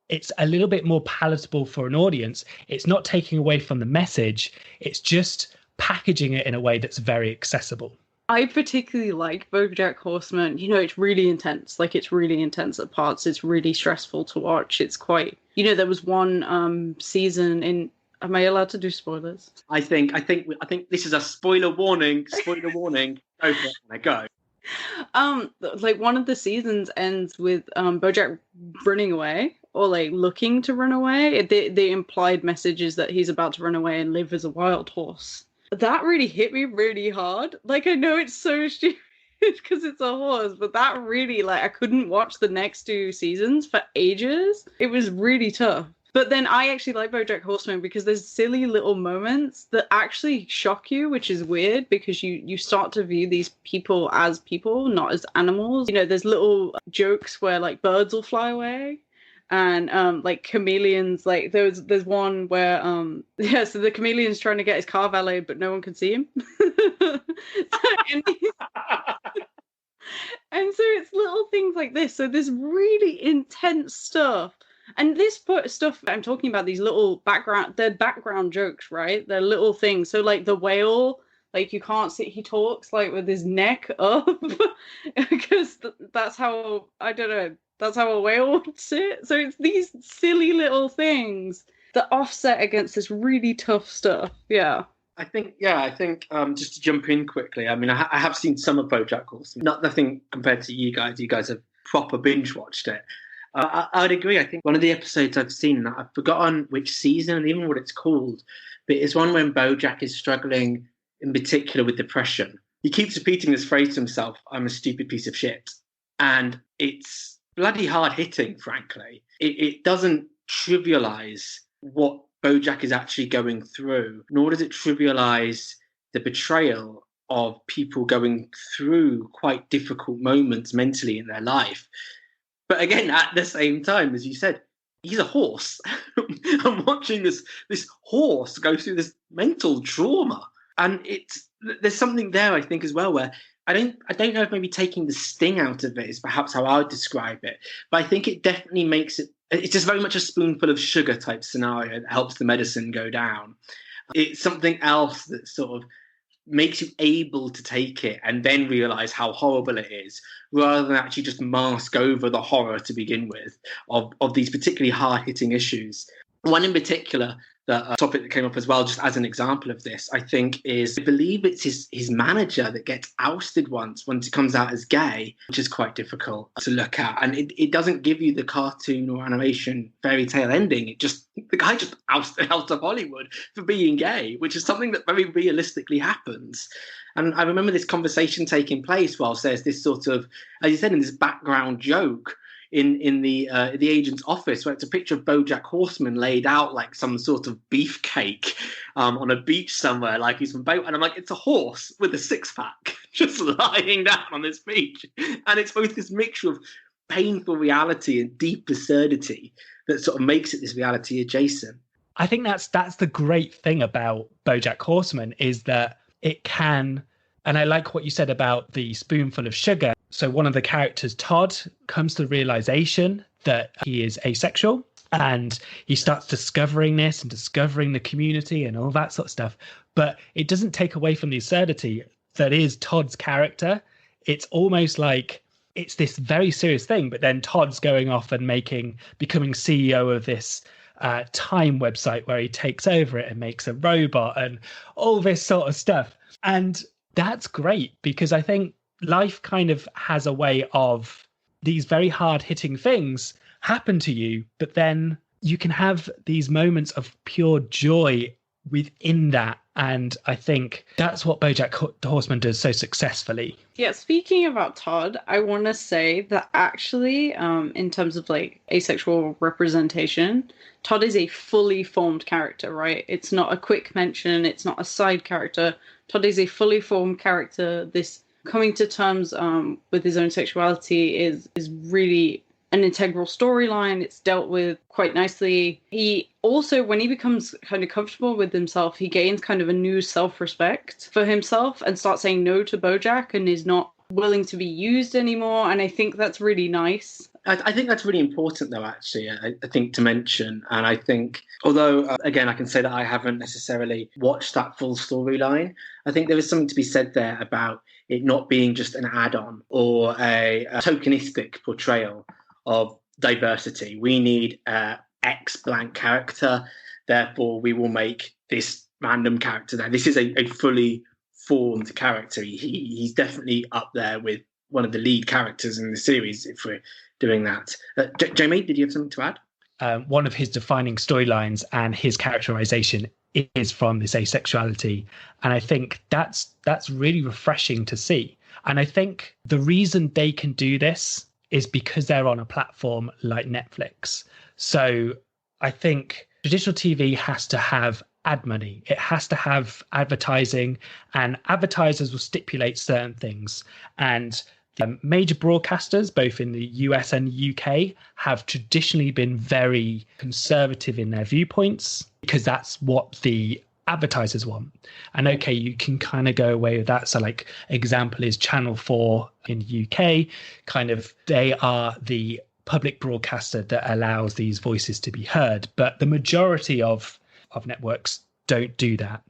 It's a little bit more palatable for an audience. It's not taking away from the message. It's just packaging it in a way that's very accessible. I particularly like Bojack Horseman. It's really intense. It's really intense at parts. It's really stressful to watch. It's quite, there was one season in. Am I allowed to do spoilers? I think this is a spoiler warning. Spoiler warning. Go for it. Go. One of the seasons ends with Bojack running away, or looking to run away. The implied message is that he's about to run away and live as a wild horse. That really hit me really hard. I know it's so stupid because it's a horse, but that really, I couldn't watch the next two seasons for ages. It was really tough. But then I actually like Bojack Horseman because there's silly little moments that actually shock you, which is weird because you start to view these people as people, not as animals. There's little jokes where birds will fly away, and chameleons. There's one where so the chameleon's trying to get his car valet, but no one can see him. And so it's little things like this. So there's really intense stuff. And this stuff I'm talking about, these little they're background jokes, right? They're little things. So the whale, you can't see, he talks with his neck up because that's how, I don't know, that's how a whale would sit. So it's these silly little things that offset against this really tough stuff. Yeah. I think just to jump in quickly, I mean, I have seen some of Bojack Horseman, nothing compared to you guys. You guys have proper binge watched it. I would agree. I think one of the episodes I've seen, I've forgotten which season and even what it's called, but it's one when Bojack is struggling in particular with depression. He keeps repeating this phrase to himself, "I'm a stupid piece of shit." And it's bloody hard hitting, frankly. It doesn't trivialize what Bojack is actually going through, nor does it trivialize the betrayal of people going through quite difficult moments mentally in their life. But again, at the same time, as you said, he's a horse. I'm watching this horse go through this mental trauma. And there's something there, I think, as well, where I don't know if maybe taking the sting out of it is perhaps how I would describe it. But I think it definitely makes it's just very much a spoonful of sugar type scenario that helps the medicine go down. It's something else that sort of makes you able to take it and then realize how horrible it is, rather than actually just mask over the horror to begin with of these particularly hard-hitting issues. One in particular, the topic that came up as well, just as an example of this, I think is, I believe it's his manager that gets ousted once he comes out as gay, which is quite difficult to look at. And it doesn't give you the cartoon or animation fairy tale ending. The guy just ousted out of Hollywood for being gay, which is something that very realistically happens. And I remember this conversation taking place whilst there's this sort of, as you said, in this background joke in the agent's office, where it's a picture of Bojack Horseman laid out like some sort of beefcake on a beach somewhere, like he's from boat. And I'm like, it's a horse with a six-pack just lying down on this beach. And it's both this mixture of painful reality and deep absurdity that sort of makes it this reality adjacent. I think that's the great thing about Bojack Horseman, is that it can, and I like what you said about the spoonful of sugar. So one of the characters, Todd, comes to the realization that he is asexual, and he starts discovering this and discovering the community and all that sort of stuff. But it doesn't take away from the absurdity that is Todd's character. It's almost like it's this very serious thing, but then Todd's going off and becoming CEO of this time website where he takes over it and makes a robot and all this sort of stuff. And that's great, because I think life kind of has a way of these very hard hitting things happen to you, but then you can have these moments of pure joy within that. And I think that's what Bojack Horseman does so successfully. Yeah, speaking about Todd, I want to say that actually, in terms of like asexual representation, Todd is a fully formed character, right? It's not a quick mention. It's not a side character. Todd is a fully formed character. This coming to terms with his own sexuality is really an integral storyline. It's dealt with quite nicely. He also, when he becomes kind of comfortable with himself, he gains kind of a new self-respect for himself and starts saying no to Bojack and is not willing to be used anymore. And I think that's really nice. I think that's really important, though, actually, I think to mention. And I think, although, again, I can say that I haven't necessarily watched that full storyline, I think there is something to be said there about it not being just an add-on or a tokenistic portrayal of diversity. We need X blank character, therefore we will make this random character there. This is a fully formed character. He's definitely up there with one of the lead characters in the series if we're doing that. Jaime, did you have something to add? One of his defining storylines and his characterization is from this asexuality. And I think that's really refreshing to see. And I think the reason they can do this is because they're on a platform like Netflix. So I think traditional TV has to have ad money. It has to have advertising, and advertisers will stipulate certain things. And the major broadcasters, both in the US and UK, have traditionally been very conservative in their viewpoints because that's what the advertisers want. And okay, you can kind of go away with that. So like example is Channel 4 in the UK, kind of they are the public broadcaster that allows these voices to be heard. But the majority of networks don't do that.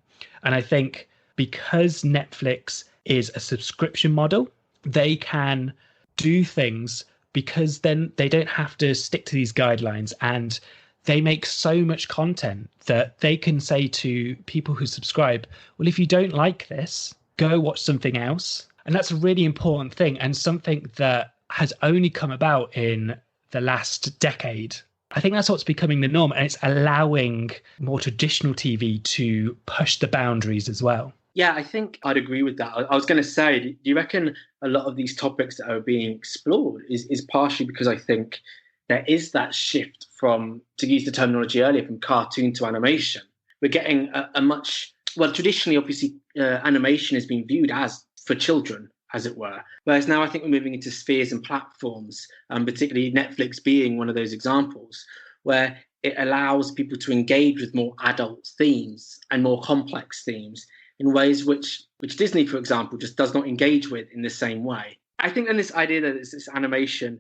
And I think because Netflix is a subscription model, they can do things because then they don't have to stick to these guidelines, and they make so much content that they can say to people who subscribe, well, if you don't like this, go watch something else. And that's a really important thing, and something that has only come about in the last decade. I think that's what's becoming the norm, and it's allowing more traditional TV to push the boundaries as well. Yeah, I think I'd agree with that. I was going to say, do you reckon a lot of these topics that are being explored is partially because I think there is that shift from, to use the terminology earlier, from cartoon to animation. We're getting a much, well, traditionally, obviously, animation has been viewed as for children, as it were. Whereas now I think we're moving into spheres and platforms, particularly Netflix being one of those examples, where it allows people to engage with more adult themes and more complex themes in ways which Disney, for example, just does not engage with in the same way. I think then this idea that it's this animation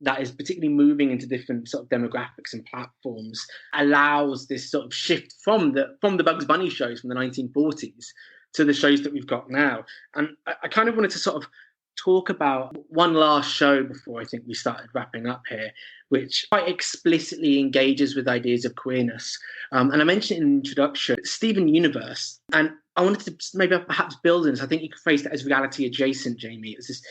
that is particularly moving into different sort of demographics and platforms allows this sort of shift from the Bugs Bunny shows from the 1940s to the shows that we've got now. And I kind of wanted to sort of talk about one last show before I think we started wrapping up here, which quite explicitly engages with ideas of queerness. And I mentioned in the introduction, Steven Universe. And I wanted to maybe perhaps build on this. I think you could phrase that as reality adjacent, Jamie. It's this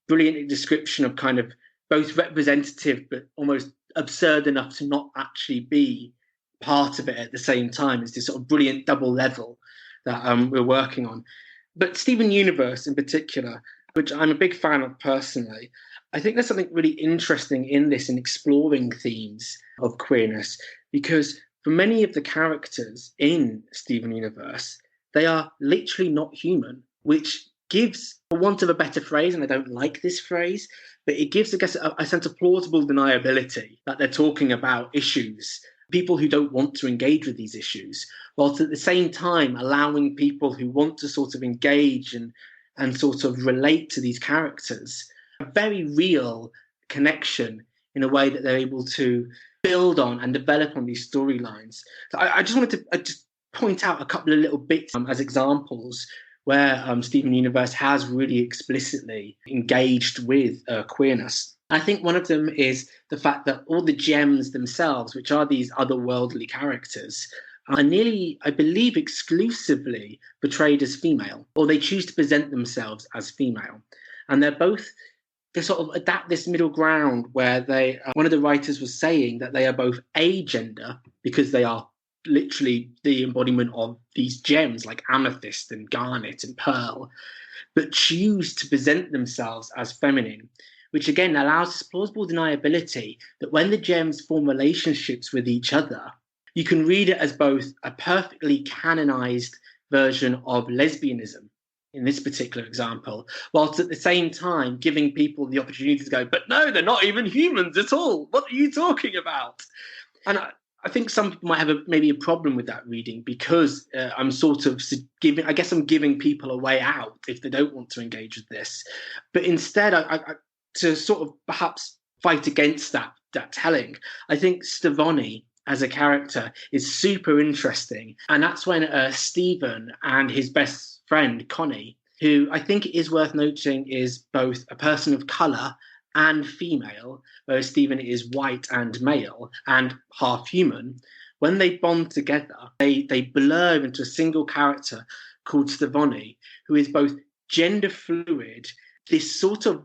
brilliant description of kind of both representative but almost absurd enough to not actually be part of it at the same time. It's this sort of brilliant double level that we're working on. But Steven Universe in particular, which I'm a big fan of personally, I think there's something really interesting in this, in exploring themes of queerness, because for many of the characters in Steven Universe, they are literally not human, which gives, for want of a better phrase, and I don't like this phrase, but it gives, I guess, a sense of plausible deniability that they're talking about issues, people who don't want to engage with these issues, whilst at the same time allowing people who want to sort of engage and sort of relate to these characters a very real connection in a way that they're able to build on and develop on these storylines. So I just wanted to just point out a couple of little bits as examples where Steven Universe has really explicitly engaged with queerness. I think one of them is the fact that all the gems themselves, which are these otherworldly characters, are nearly, I believe, exclusively portrayed as female, or they choose to present themselves as female. And they sort of adapt this middle ground where one of the writers was saying that they are both agender, because they are literally the embodiment of these gems like amethyst and garnet and pearl, but choose to present themselves as feminine, which again allows this plausible deniability that when the gems form relationships with each other, you can read it as both a perfectly canonized version of lesbianism in this particular example, whilst at the same time giving people the opportunity to go, but no, they're not even humans at all. What are you talking about? And I think some people might have maybe a problem with that reading, because I'm sort of I'm giving people a way out if they don't want to engage with this. But instead, to sort of perhaps fight against that telling, I think Stevonnie as a character is super interesting. And that's when Stephen and his best friend, Connie, who I think it is worth noting is both a person of colour and female, whereas Stephen is white and male and half human, when they bond together, they blur into a single character called Stevonnie, who is both gender fluid, this sort of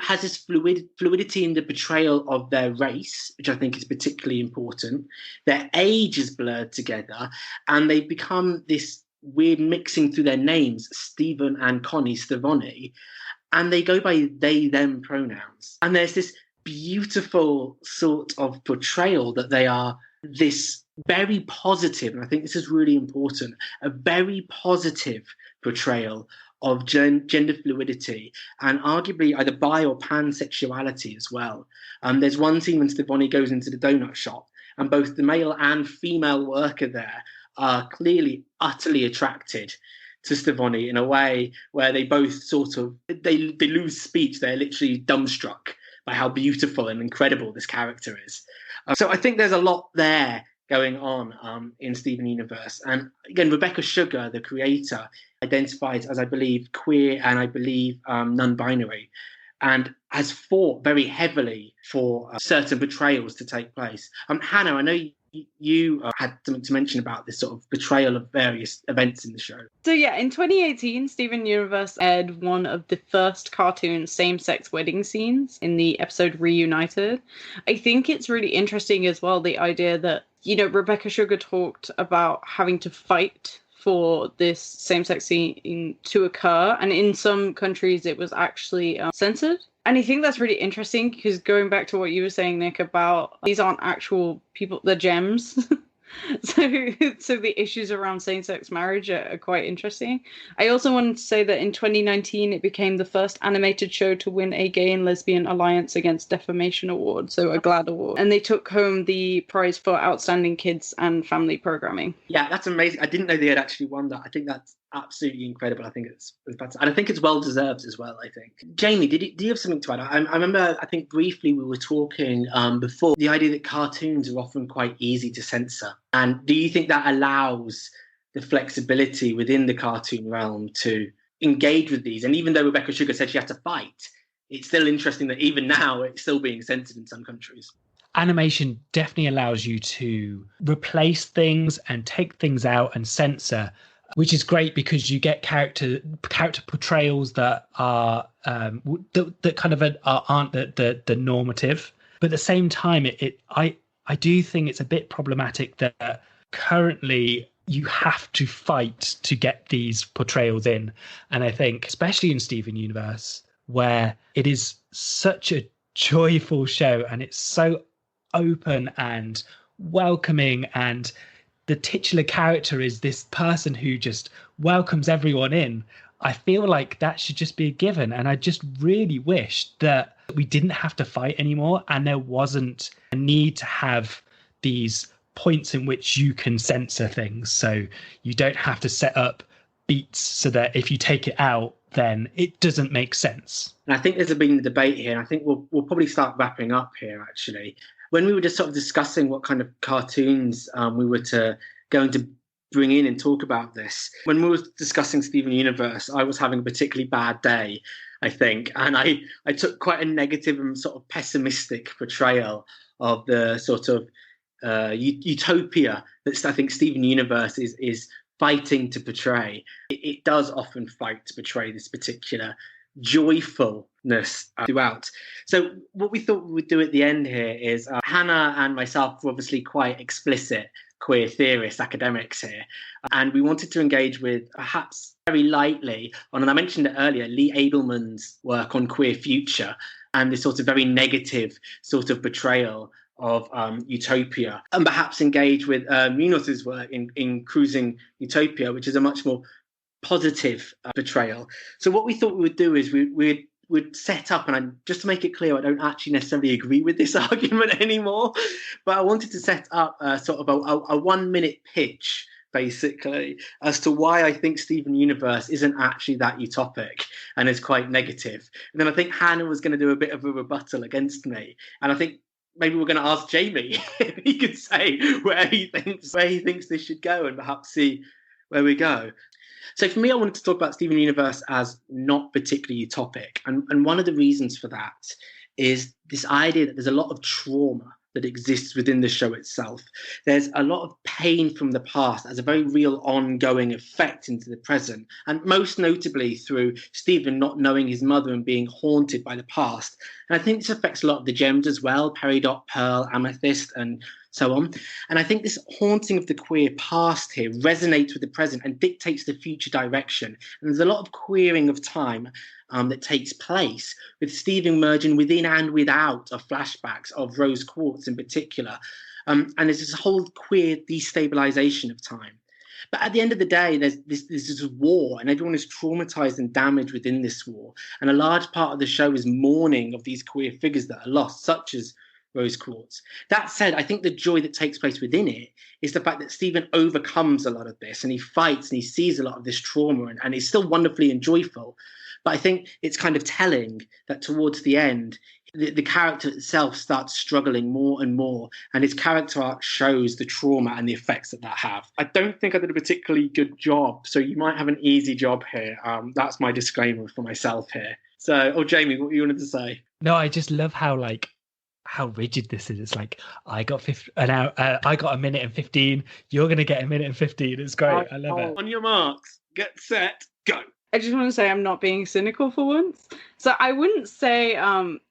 has this fluidity in the portrayal of their race, which I think is particularly important. Their age is blurred together, and they become this weird mixing through their names, Stephen and Connie Stevonnie, and they go by they, them pronouns. And there's this beautiful sort of portrayal that they are this very positive, and I think this is really important, a very positive portrayal of gender fluidity and arguably either bi or pansexuality as well. There's one scene when Stevonnie goes into the donut shop and both the male and female worker there are clearly utterly attracted to Stevonnie in a way where they both sort of, they lose speech. They're literally dumbstruck by how beautiful and incredible this character is. So I think there's a lot there going on in Steven Universe. And again, Rebecca Sugar, the creator, identifies as, I believe, queer and I believe non-binary, and has fought very heavily for certain portrayals to take place. Hannah, I know you had something to mention about this sort of portrayal of various events in the show. So yeah, in 2018, Steven Universe aired one of the first cartoon same-sex wedding scenes in the episode Reunited. I think it's really interesting as well, the idea that, you know, Rebecca Sugar talked about having to fight for this same-sex scene to occur, and in some countries it was actually censored. And I think that's really interesting, because going back to what you were saying, Nick, about these aren't actual people, they're gems. So the issues around same-sex marriage are quite interesting. I also wanted to say that in 2019, it became the first animated show to win a Gay and Lesbian Alliance Against Defamation Award, so a GLAAD award. And they took home the prize for Outstanding Kids and Family Programming. Yeah, that's amazing. I didn't know they had actually won that. I think that's absolutely incredible. I think it's fantastic. And I think it's well deserved as well, I think. Jaime, do you have something to add? I remember, I think briefly we were talking before, the idea that cartoons are often quite easy to censor. And do you think that allows the flexibility within the cartoon realm to engage with these? And even though Rebecca Sugar said she had to fight, it's still interesting that even now it's still being censored in some countries. Animation definitely allows you to replace things and take things out and censor, which is great because you get character portrayals that are that kind of aren't the normative. But at the same time, I do think it's a bit problematic that currently you have to fight to get these portrayals in. And I think, especially in Steven Universe, where it is such a joyful show and it's so open and welcoming, and the titular character is this person who just welcomes everyone in. I feel like that should just be a given. And I just really wish that we didn't have to fight anymore, and there wasn't a need to have these points in which you can censor things. So you don't have to set up beats so that if you take it out, then it doesn't make sense. And I think there's been a debate here, and I think we'll probably start wrapping up here, actually. When we were just sort of discussing what kind of cartoons we were going to bring in and talk about this, when we were discussing Steven Universe, I was having a particularly bad day, I think, and I took quite a negative and sort of pessimistic portrayal of the sort of utopia that I think Steven Universe is fighting to portray. It does often fight to portray this particular joyfulness throughout. So what we thought we would do at the end here is Hannah and myself were obviously quite explicit queer theorists, academics here, and we wanted to engage with perhaps very lightly on, and I mentioned it earlier, Lee Edelman's work on queer future and this sort of very negative sort of portrayal of utopia, and perhaps engage with Munoz's work in Cruising Utopia, which is a much more positive portrayal. So what we thought we would do is we'd set up, and just to make it clear, I don't actually necessarily agree with this argument anymore, but I wanted to set up sort of a 1 minute pitch, basically, as to why I think Steven Universe isn't actually that utopic and is quite negative. And then I think Hannah was going to do a bit of a rebuttal against me, and I think maybe we're going to ask Jaime if he could say where he thinks this should go, and perhaps see where we go. So for me, I wanted to talk about Steven Universe as not particularly utopic. And one of the reasons for that is this idea that there's a lot of trauma that exists within the show itself. There's a lot of pain from the past as a very real ongoing effect into the present. And most notably through Steven not knowing his mother and being haunted by the past. And I think this affects a lot of the gems as well, Peridot, Pearl, Amethyst, and so on. And I think this haunting of the queer past here resonates with the present and dictates the future direction. And there's a lot of queering of time that takes place, with Steven merging within and without of flashbacks of Rose Quartz in particular. And there's this whole queer destabilization of time. But at the end of the day, there's this war, and everyone is traumatized and damaged within this war. And a large part of the show is mourning of these queer figures that are lost, such as Rose Quartz. That said, I think the joy that takes place within it is the fact that Steven overcomes a lot of this, and he fights and he sees a lot of this trauma, and it's still wonderfully and joyful. But I think it's kind of telling that towards the end, the character itself starts struggling more and more, and his character arc shows the trauma and the effects that have. I don't think I did a particularly good job, so you might have an easy job here. That's my disclaimer for myself here. So, Jaime, what you wanted to say? No, I just love how rigid this is. It's like, I got a minute and 15. You're going to get a minute and 15. It's great. I love it. On your marks, get set, go. I just want to say I'm not being cynical for once. So I wouldn't say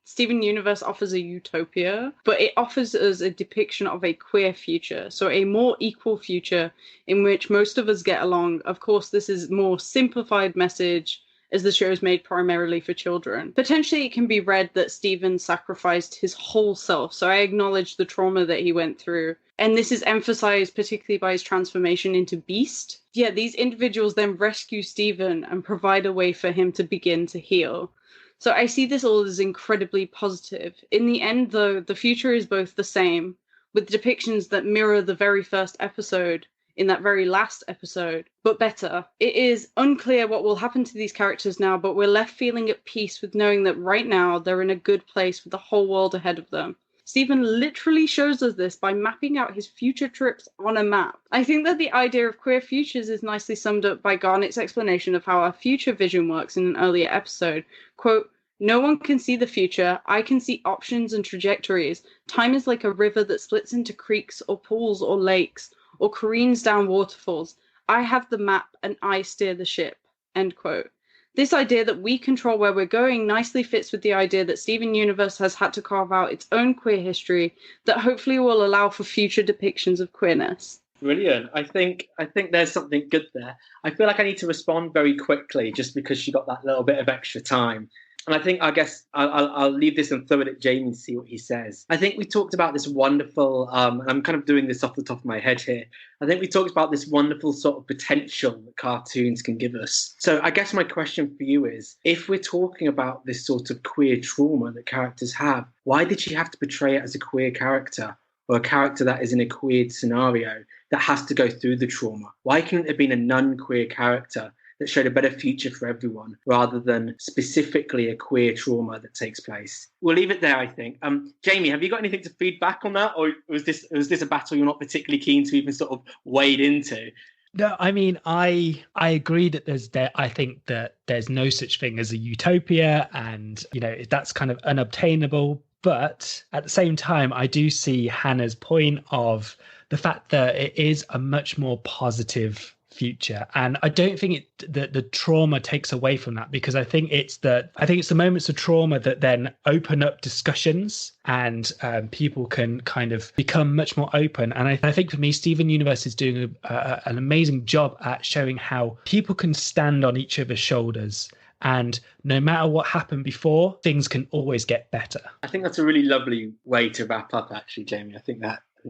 Steven Universe offers a utopia, but it offers us a depiction of a queer future. So a more equal future in which most of us get along. Of course, this is a more simplified message, as the show is made primarily for children. Potentially, it can be read that Steven sacrificed his whole self. So I acknowledge the trauma that he went through. And this is emphasized particularly by his transformation into Beast. Yeah, these individuals then rescue Steven and provide a way for him to begin to heal. So I see this all as incredibly positive. In the end, though, the future is both the same, with depictions that mirror the very first episode in that very last episode, but better. It is unclear what will happen to these characters now, but we're left feeling at peace with knowing that right now they're in a good place with the whole world ahead of them. Steven literally shows us this by mapping out his future trips on a map. I think that the idea of queer futures is nicely summed up by Garnet's explanation of how our future vision works in an earlier episode. Quote, "No one can see the future. I can see options and trajectories. Time is like a river that splits into creeks or pools or lakes, or careens down waterfalls. I have the map and I steer the ship." End quote. This idea that we control where we're going nicely fits with the idea that Steven Universe has had to carve out its own queer history that hopefully will allow for future depictions of queerness. Brilliant. I think there's something good there. I feel like I need to respond very quickly just because she got that little bit of extra time. And I guess I'll leave this and throw it at Jaime and see what he says. I think we talked about this wonderful, I'm kind of doing this off the top of my head here. I think we talked about this wonderful sort of potential that cartoons can give us. So I guess my question for you is, if we're talking about this sort of queer trauma that characters have, why did she have to portray it as a queer character, or a character that is in a queer scenario that has to go through the trauma? Why couldn't it have been a non-queer character that showed a better future for everyone, rather than specifically a queer trauma that takes place. We'll leave it there, I think. Jaime, have you got anything to feed back on that, or was this a battle you're not particularly keen to even sort of wade into? No, I mean, I agree that I think that there's no such thing as a utopia, and that's kind of unobtainable. But at the same time, I do see Hannah's point of the fact that it is a much more positive future, and I don't think that the trauma takes away from that, because I think it's the moments of trauma that then open up discussions, and people can kind of become much more open. And I think for me, Steven Universe is doing an amazing job at showing how people can stand on each other's shoulders. And no matter what happened before, things can always get better. I think that's a really lovely way to wrap up, actually, Jaime. I think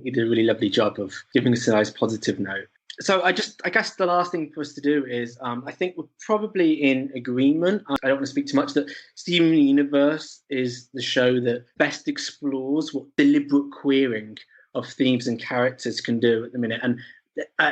you did a really lovely job of giving us a nice positive note. So I guess the last thing for us to do is, I think we're probably in agreement. I don't want to speak too much, that Steven Universe is the show that best explores what deliberate queering of themes and characters can do at the minute. And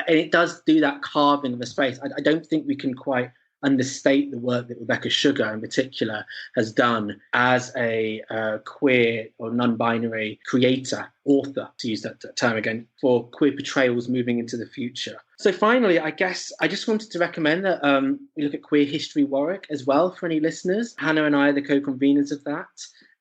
it does do that carving of a space. I don't think we can quite understate the work that Rebecca Sugar in particular has done as a queer or non-binary creator, author, to use that term again, for queer portrayals moving into the future. So finally, I guess I just wanted to recommend that we look at Queer History Warwick as well for any listeners. Hannah and I are the co-conveners of that.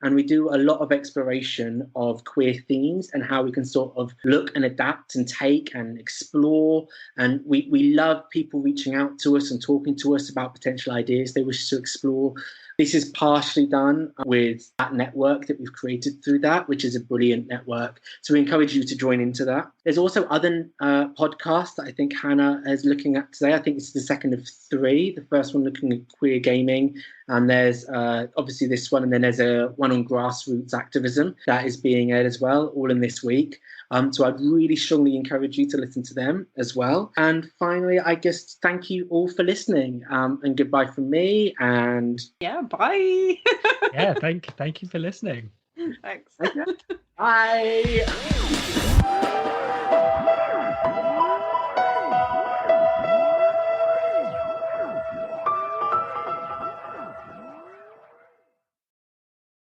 And we do a lot of exploration of queer themes and how we can sort of look and adapt and take and explore. And we love people reaching out to us and talking to us about potential ideas they wish to explore. This is partially done with that network that we've created through that, which is a brilliant network. So we encourage you to join into that. There's also other podcasts that I think Hannah is looking at today. I think it's the second of 3. The first one looking at queer gaming. And there's obviously this one, and then there's a one on grassroots activism that is being aired as well, all in this week. So I'd really strongly encourage you to listen to them as well. And finally, I guess thank you all for listening, and goodbye from me. And yeah, bye. Yeah, thank you for listening. Thanks. Bye.